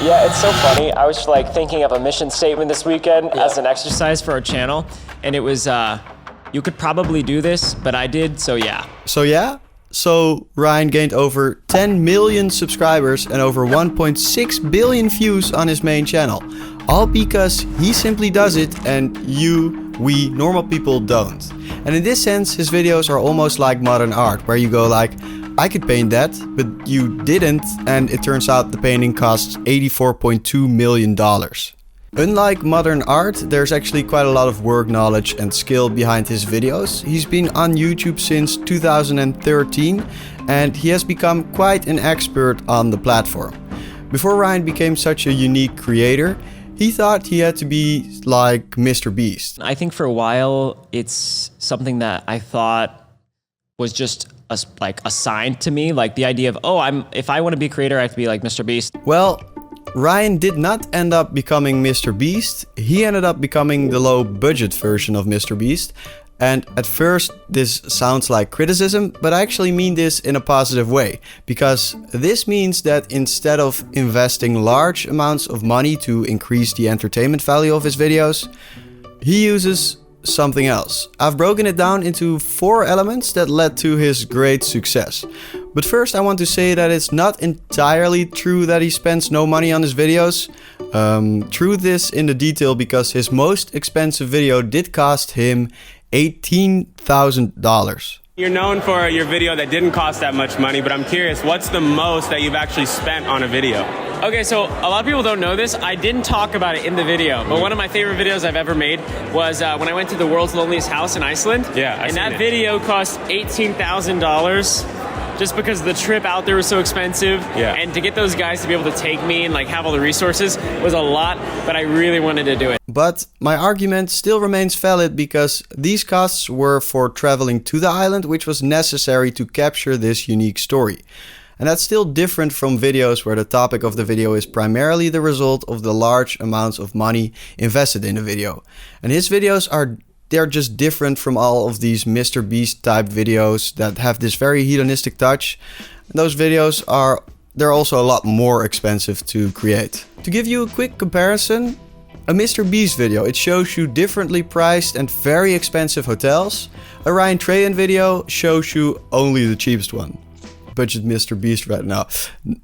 Yeah, it's so funny. I was like thinking of a mission statement this weekend as an exercise for our channel, and it was, you could probably do this, but I did, so yeah. So Ryan gained over 10 million subscribers and over 1.6 billion views on his main channel. All because he simply does it and we normal people don't. And in this sense, his videos are almost like modern art, where you go like, I could paint that, but you didn't, and it turns out the painting costs $84.2 million. Unlike modern art, there's actually quite a lot of work knowledge and skill behind his videos. He's been on YouTube since 2013 and he has become quite an expert on the platform. Before Ryan became such a unique creator, he thought he had to be like MrBeast. I think for a while, it's something that I thought was just assigned to me, like the idea of, if I want to be a creator, I have to be like MrBeast. Well, Ryan did not end up becoming MrBeast. He ended up becoming the low budget version of MrBeast. And at first this sounds like criticism, but I actually mean this in a positive way, because this means that instead of investing large amounts of money to increase the entertainment value of his videos, he uses something else. I've broken it down into 4 elements that led to his great success. But first I want to say that it's not entirely true that he spends no money on his videos. Truth is in the detail, because his most expensive video did cost him $18,000. You're known for your video that didn't cost that much money, but I'm curious, what's the most that you've actually spent on a video? Okay, so a lot of people don't know this. I didn't talk about it in the video, but one of my favorite videos I've ever made was when I went to the world's loneliest house in Iceland. Yeah, and that video cost $18,000 just because the trip out there was so expensive. Yeah. And to get those guys to be able to take me and like have all the resources was a lot, but I really wanted to do it. But my argument still remains valid, because these costs were for traveling to the island, which was necessary to capture this unique story. And that's still different from videos where the topic of the video is primarily the result of the large amounts of money invested in the video. And his videos they're just different from all of these MrBeast type videos that have this very hedonistic touch. Those videos they're also a lot more expensive to create. To give you a quick comparison, a MrBeast video, it shows you differently priced and very expensive hotels. A Ryan Trahan video shows you only the cheapest one. Budget MrBeast right now.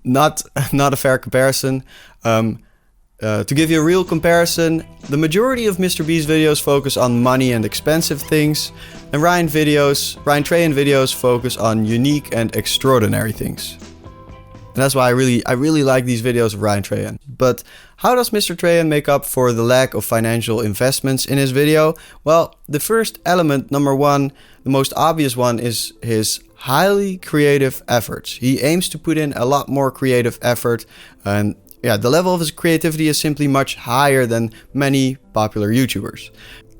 Not a fair comparison. To give you a real comparison, the majority of MrBeast videos focus on money and expensive things, and Ryan Trahan videos focus on unique and extraordinary things. And that's why I really like these videos of Ryan Trahan. But how does Mr. Trahan make up for the lack of financial investments in his video? Well, the first element, number one, the most obvious one, is his highly creative efforts. He aims to put in a lot more creative effort, and the level of his creativity is simply much higher than many popular YouTubers.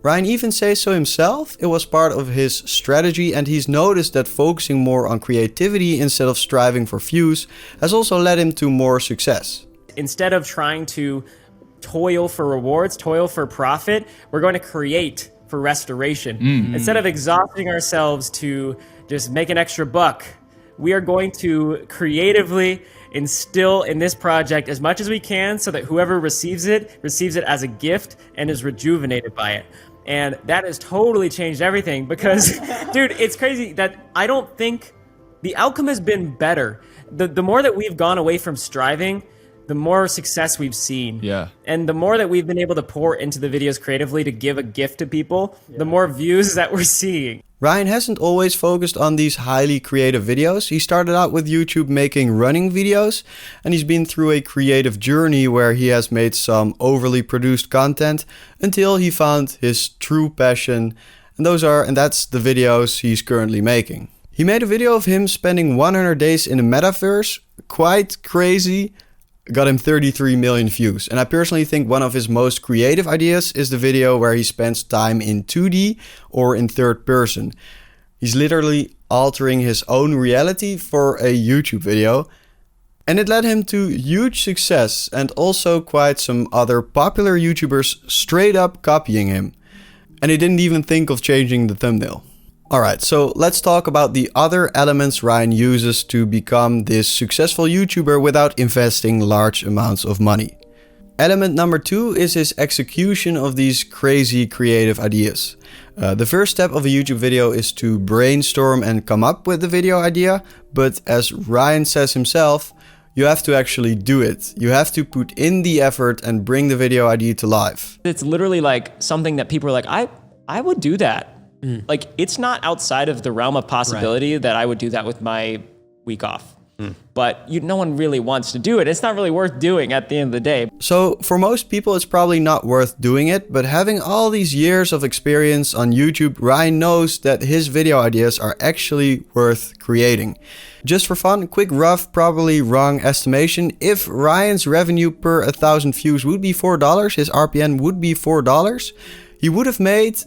Ryan even says so himself. It was part of his strategy, and he's noticed that focusing more on creativity instead of striving for views has also led him to more success. Instead of trying to toil for rewards, toil for profit, we're going to create for restoration. Instead of exhausting ourselves to just make an extra buck, we are going to creatively instill in this project as much as we can so that whoever receives it as a gift and is rejuvenated by it. And that has totally changed everything, because, dude, it's crazy that I don't think the outcome has been better. The more that we've gone away from striving, the more success we've seen. Yeah. And the more that we've been able to pour into the videos creatively to give a gift to people, the more views that we're seeing. Ryan hasn't always focused on these highly creative videos. He started out with YouTube making running videos, and he's been through a creative journey where he has made some overly produced content until he found his true passion, and that's the videos he's currently making. He made a video of him spending 100 days in the metaverse, quite crazy, got him 33 million views. And I personally think one of his most creative ideas is the video where he spends time in 2D or in third person. He's literally altering his own reality for a YouTube video. And it led him to huge success, and also quite some other popular YouTubers straight up copying him. And he didn't even think of changing the thumbnail. Alright, so let's talk about the other elements Ryan uses to become this successful YouTuber without investing large amounts of money. Element number 2 is his execution of these crazy creative ideas. The first step of a YouTube video is to brainstorm and come up with the video idea, but as Ryan says himself, you have to actually do it. You have to put in the effort and bring the video idea to life. It's literally like something that people are like, I would do that. Like, it's not outside of the realm of possibility that I would do that with my week off. But no one really wants to do it. It's not really worth doing at the end of the day. So for most people, it's probably not worth doing it, but having all these years of experience on YouTube, Ryan knows that his video ideas are actually worth creating. Just for fun, quick rough, probably wrong estimation. If Ryan's revenue per 1,000 views would be $4, his RPN would be $4, he would have made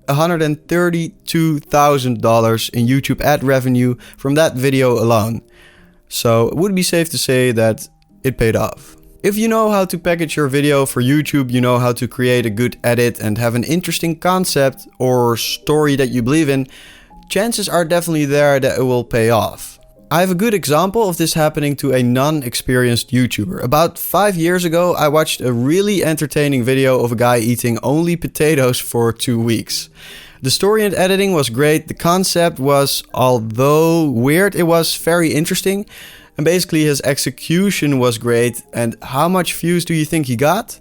$132,000 in YouTube ad revenue from that video alone. So it would be safe to say that it paid off. If you know how to package your video for YouTube, you know how to create a good edit and have an interesting concept or story that you believe in, chances are definitely there that it will pay off. I have a good example of this happening to a non-experienced YouTuber. About 5 years ago, I watched a really entertaining video of a guy eating only potatoes for 2 weeks. The story and editing was great. The concept was, although weird, it was very interesting. And basically his execution was great. And how much views do you think he got?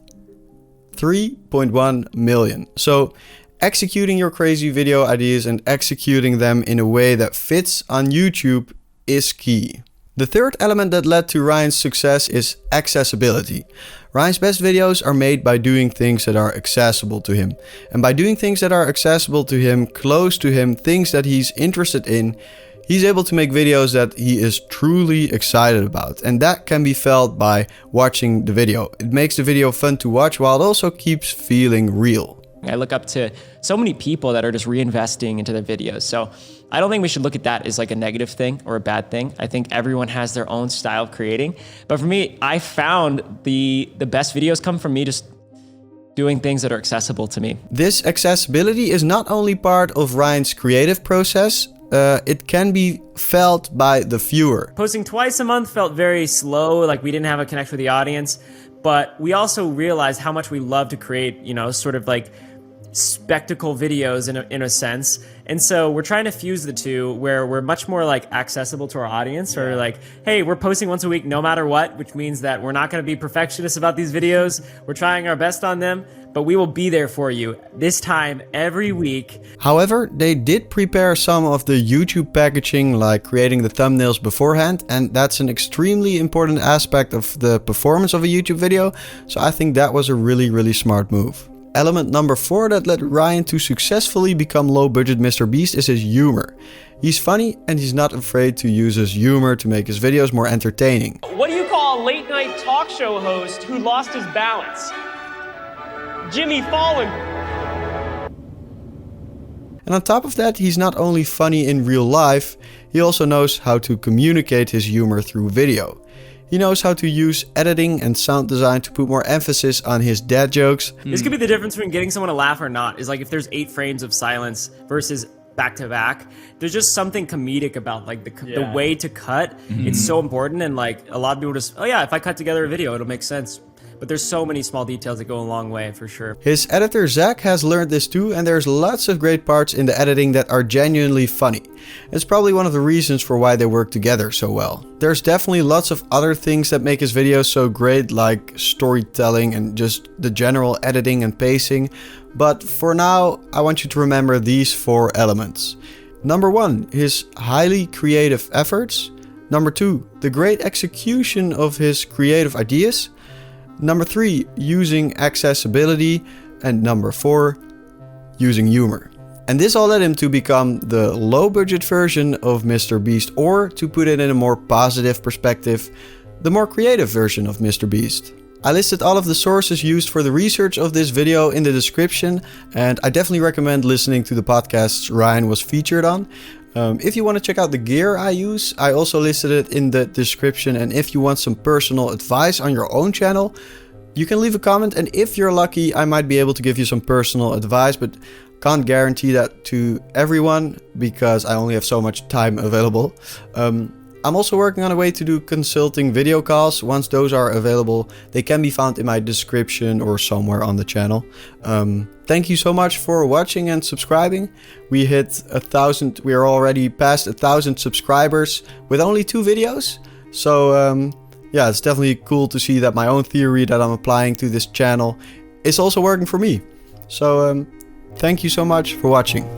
3.1 million. So executing your crazy video ideas and executing them in a way that fits on YouTube is key. The third element that led to Ryan's success is accessibility. Ryan's best videos are made by doing things that are accessible to him. And by doing things that are accessible to him, close to him, things that he's interested in, he's able to make videos that he is truly excited about. And that can be felt by watching the video. It makes the video fun to watch while it also keeps feeling real. I look up to so many people that are just reinvesting into their videos. So I don't think we should look at that as like a negative thing or a bad thing. I think everyone has their own style of creating. But for me, I found the best videos come from me just doing things that are accessible to me. This accessibility is not only part of Ryan's creative process, it can be felt by the viewer. Posting twice a month felt very slow, like we didn't have a connection with the audience. But we also realized how much we love to create, sort of like spectacle videos in a sense. And so we're trying to fuse the two where we're much more like accessible to our audience, or like, hey, we're posting once a week no matter what, which means that we're not going to be perfectionists about these videos. We're trying our best on them, but we will be there for you this time every week. However, they did prepare some of the YouTube packaging, like creating the thumbnails beforehand, and that's an extremely important aspect of the performance of a YouTube video. So I think that was a really, really smart move. Element number 4 that led Ryan to successfully become low-budget MrBeast is his humor. He's funny and he's not afraid to use his humor to make his videos more entertaining. What do you call a late-night talk show host who lost his balance? Jimmy Fallon. And on top of that, he's not only funny in real life, he also knows how to communicate his humor through video. He knows how to use editing and sound design to put more emphasis on his dad jokes. This could be the difference between getting someone to laugh or not, is like if there's 8 frames of silence versus back to back, there's just something comedic about like the way to cut. It's so important, and like a lot of people just, oh yeah, if I cut together a video, it'll make sense. But there's so many small details that go a long way, for sure. His editor Zach has learned this too, and there's lots of great parts in the editing that are genuinely funny. It's probably one of the reasons for why they work together so well. There's definitely lots of other things that make his videos so great, like storytelling and just the general editing and pacing. But for now, I want you to remember these 4 elements. Number 1, his highly creative efforts. Number 2, the great execution of his creative ideas. Number 3, using accessibility. And number 4, using humor. And this all led him to become the low-budget version of MrBeast, or to put it in a more positive perspective, the more creative version of MrBeast. I listed all of the sources used for the research of this video in the description, and I definitely recommend listening to the podcasts Ryan was featured on. If you want to check out the gear I use, I also listed it in the description. And if you want some personal advice on your own channel, you can leave a comment, and if you're lucky, I might be able to give you some personal advice. But Can't guarantee that to everyone because I only have so much time available. I'm also working on a way to do consulting video calls. Once those are available, they can be found in my description or somewhere on the channel. Thank you so much for watching and subscribing. We hit 1,000. We are already past 1,000 subscribers with only 2 videos. So yeah, it's definitely cool to see that my own theory that I'm applying to this channel is also working for me. So thank you so much for watching.